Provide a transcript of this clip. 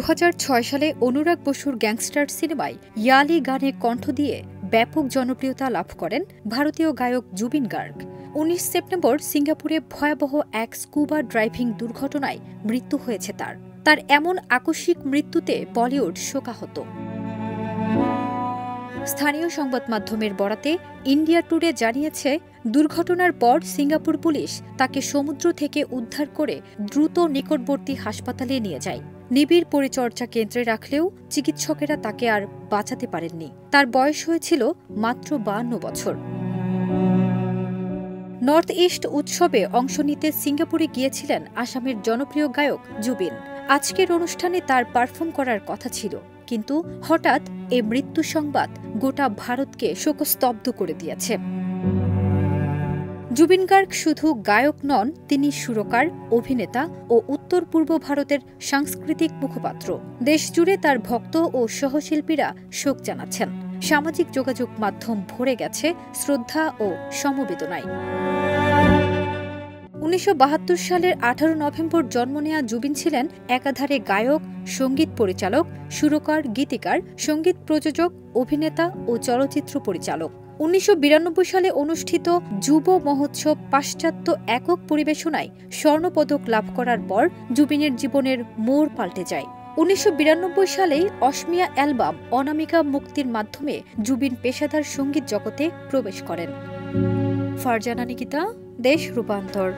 2006 সালে অনুরাগ বসুর গ্যাংস্টার সিনেমায় ইয়ালি গানে কণ্ঠ দিয়ে ব্যাপক জনপ্রিয়তা লাভ করেন ভারতীয় গায়ক জুবিন গার্গ। 19 সেপ্টেম্বর সিঙ্গাপুরে ভয়াবহ এক স্কুবা ড্রাইভিং দুর্ঘটনায় মৃত্যু হয়েছে তার এমন আকস্মিক মৃত্যুতে বলিউড শোকাহত। স্থানীয় সংবাদ মাধ্যমের বরাতে ইন্ডিয়া টুডে জানিয়েছে, দুর্ঘটনার পর সিঙ্গাপুর পুলিশ তাকে সমুদ্র থেকে উদ্ধার করে দ্রুত নিকটবর্তী হাসপাতালে নিয়ে যায়। নিবিড় পরিচর্যা কেন্দ্রে রাখলেও চিকিৎসকেরা তাকে আর বাঁচাতে পারেননি। তার বয়স হয়েছিল মাত্র 52 বছর। নর্থ ইস্ট উৎসবে অংশ নিতে সিঙ্গাপুরে গিয়েছিলেন আসামের জনপ্রিয় গায়ক জুবিন। আজকের অনুষ্ঠানে তার পারফর্ম করার কথা ছিল, কিন্তু হঠাৎ এ মৃত্যু সংবাদ গোটা ভারতকে শোকস্তব্ধ করে দিয়েছে। জুবিন গার্গ শুধু গায়ক নন, তিনি সুরকার, অভিনেতা ও উত্তর পূর্ব ভারতের সাংস্কৃতিক মুখপাত্র। দেশজুড়ে তার ভক্ত ও সহশিল্পীরা শোক জানাচ্ছেন। সামাজিক যোগাযোগ মাধ্যম ভরে গেছে শ্রদ্ধা ও সমবেদনায়। 1972 সালের 18 নভেম্বর জন্ম নেয়া জুবিন ছিলেন একাধারে গায়ক, সঙ্গীত পরিচালক, সুরকার, গীতিকার, সঙ্গীত প্রযোজক, অভিনেতা ও চলচ্চিত্র পরিচালক। 1992 সালে অনুষ্ঠিত যুব মহোৎসব পাশ্চাত্য একক পরিবেশনায় স্বর্ণপদক লাভ করার পর জুবিনের জীবনের মোড় পাল্টে যায়। 1992 সালেই অসমিয়া অ্যালবাম অনামিকা মুক্তির মাধ্যমে জুবিন পেশাদার সঙ্গীত জগতে প্রবেশ করেন। ফারজানা নিকিতা, দেশ রূপান্তর।